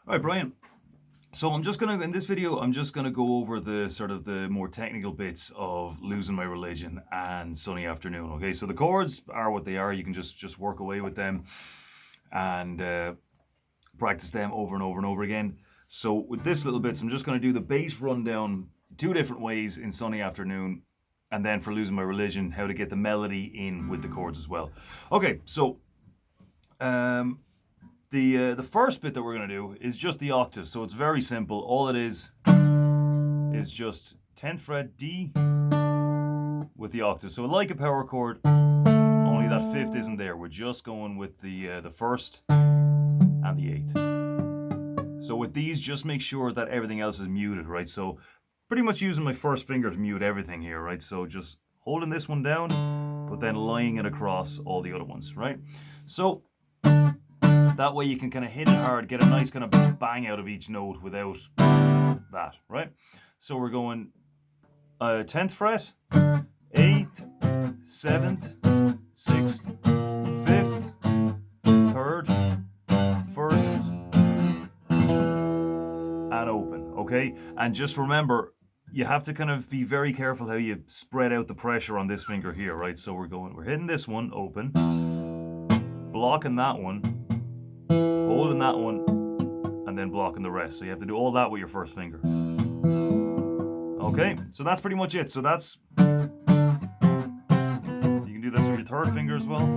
All right, Brian. So in this video, I'm just gonna go over the sort of the more technical bits of Losing My Religion and Sunny Afternoon. Okay, so the chords are what they are. You can just work away with them and practice them over and over and over again. So with this little bits, I'm just gonna do the bass rundown two different ways in Sunny Afternoon, and then for Losing My Religion, how to get the melody in with the chords as well. Okay, so the first bit that we're going to do is just the octaves. So it's very simple. All it is just 10th fret D with the octave. So like a power chord, only that fifth isn't there. We're just going with the first and the eighth. So with these, just make sure that everything else is muted, right? So pretty much using my first finger to mute everything here, right? So just holding this one down, but then lying it across all the other ones, right? So that way you can kind of hit it hard, get a nice kind of bang out of each note without that, right? So we're going 10th fret, 8th, 7th, 6th, 5th, 3rd, 1st, and open, okay? And just remember, you have to kind of be very careful how you spread out the pressure on this finger here, right? So we're hitting this one, open, blocking that one, holding that one, and then blocking the rest. So you have to do all that with your first finger. Okay, so that's pretty much it. So that's, you can do this with your third finger as well.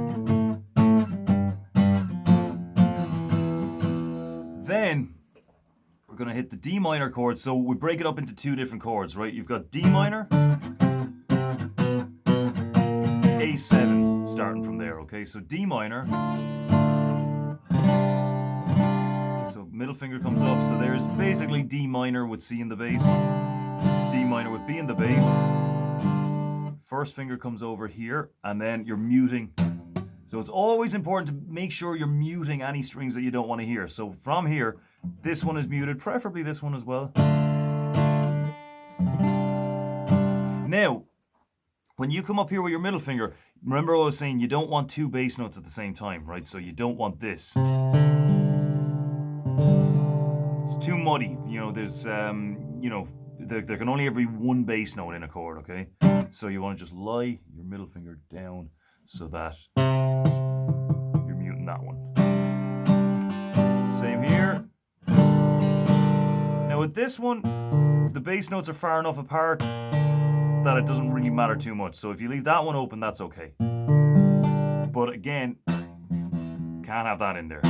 Then we're gonna hit the D minor chord. So we break it up into two different chords, right? You've got D minor, A7, starting from there, okay? So D minor, so middle finger comes up, so there's basically D minor with C in the bass, D minor with B in the bass, first finger comes over here, and then you're muting. So it's always important to make sure you're muting any strings that you don't want to hear. So from here, this one is muted, preferably this one as well. Now, when you come up here with your middle finger, remember I was saying you don't want two bass notes at the same time, right? So you don't want this. It's too muddy. You know, there's, there can only ever be one bass note in a chord, okay? So you want to just lie your middle finger down so that you're muting that one. Same here. Now with this one, the bass notes are far enough apart that it doesn't really matter too much. So if you leave that one open, that's okay. But again, can't have that in there.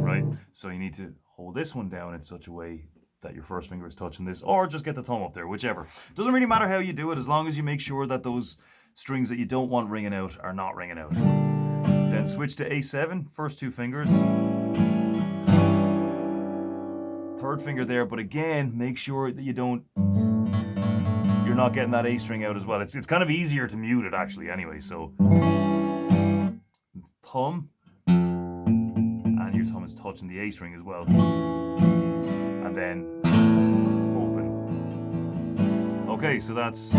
Right? So you need to hold this one down in such a way that your first finger is touching this, or just get the thumb up there, whichever. Doesn't really matter how you do it, as long as you make sure that those strings that you don't want ringing out are not ringing out. Then switch to A7, first two fingers. Third finger there, but again, make sure that you're not getting that A string out as well. It's kind of easier to mute it actually anyway, so thumb, and your thumb is touching the A string as well. And then open. Okay, so that's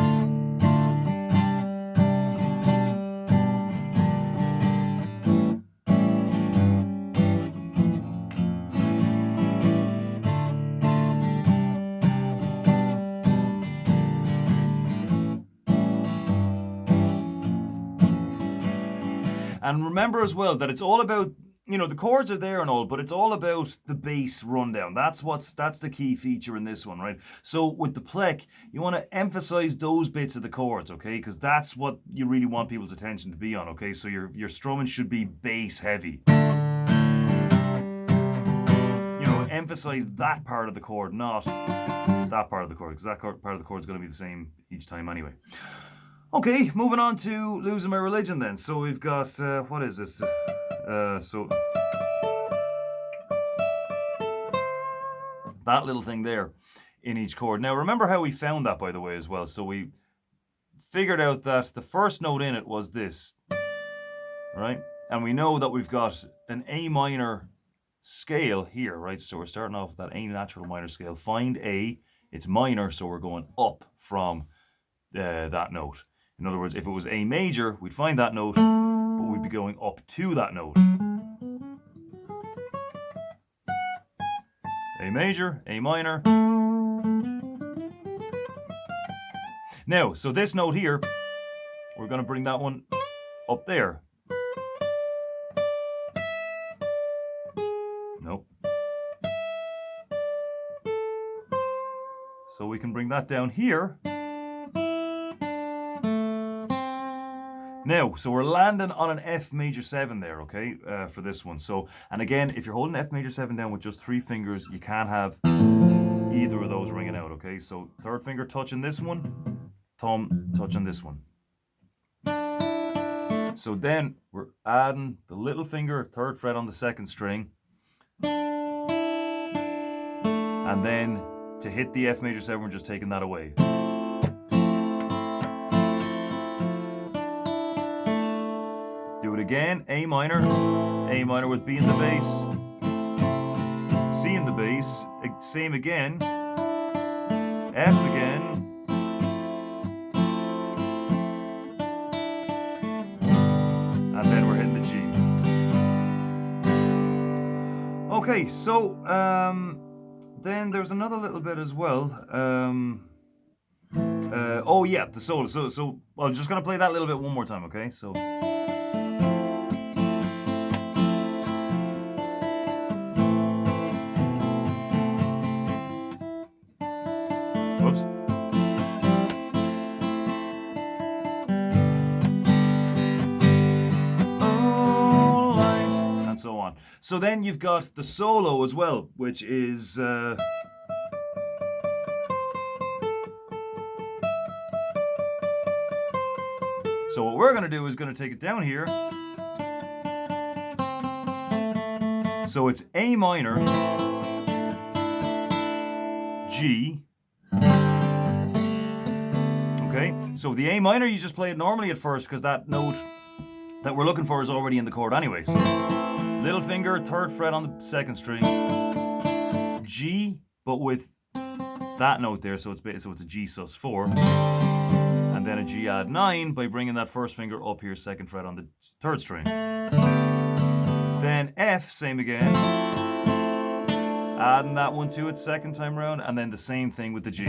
and remember as well that it's all about, the chords are there and all, but it's all about the bass rundown. That's the key feature in this one, right? So with the plec, you want to emphasize those bits of the chords, okay? Because that's what you really want people's attention to be on, okay? So your strumming should be bass heavy. Emphasize that part of the chord, not that part of the chord, because that part of the chord is going to be the same each time anyway. Okay, moving on to Losing My Religion then. So we've got, what is it? So that little thing there in each chord. Now remember how we found that, by the way, as well. So we figured out that the first note in it was this, right? And we know that we've got an A minor scale here, right? So we're starting off with that A natural minor scale. Find A, it's minor, so we're going up from that note. In other words, if it was A major, we'd find that note, but we'd be going up to that note. A major, A minor. Now, so this note here, we're going to bring that one up there. Nope. So we can bring that down here. Now, so we're landing on an F major 7 there, okay, for this one. So, and again, if you're holding F major 7 down with just 3 fingers, you can't have either of those ringing out, okay? So, third finger touching this one, thumb touching this one. So then we're adding the little finger, 3rd fret on the 2nd string. And then to hit the F major 7, we're just taking that away. Do it again, A minor with B in the bass, C in the bass, same again, F again, and then we're hitting the G. Okay, so then there's another little bit as well. Oh yeah, the solo. So I'm just gonna play that little bit one more time, okay? So. Whoops. Oh, life. And so on. So then you've got the solo as well, which is so what we're going to do is going to take it down here. So it's A minor, G. Okay, so the A minor, you just play it normally at first because that note that we're looking for is already in the chord anyway. So little finger, 3rd fret on the 2nd string, G, but with that note there, so it's a G sus4, and then a G add 9 by bringing that 1st finger up here, 2nd fret on the 3rd string. Then F, same again, adding that one to it 2nd time round, and then the same thing with the G.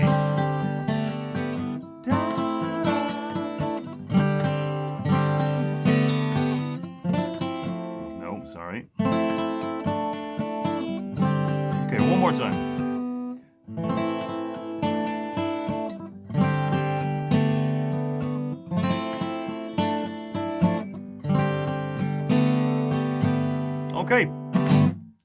No, sorry. Okay, one more time. Okay,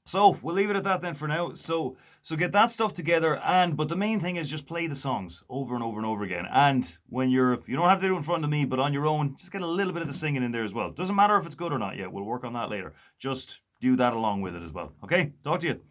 so we'll leave it at that then for now. So get that stuff together, but the main thing is just play the songs over and over and over again. And when you don't have to do it in front of me, but on your own, just get a little bit of the singing in there as well. Doesn't matter if it's good or not yet. We'll work on that later. Just do that along with it as well. Okay, talk to you.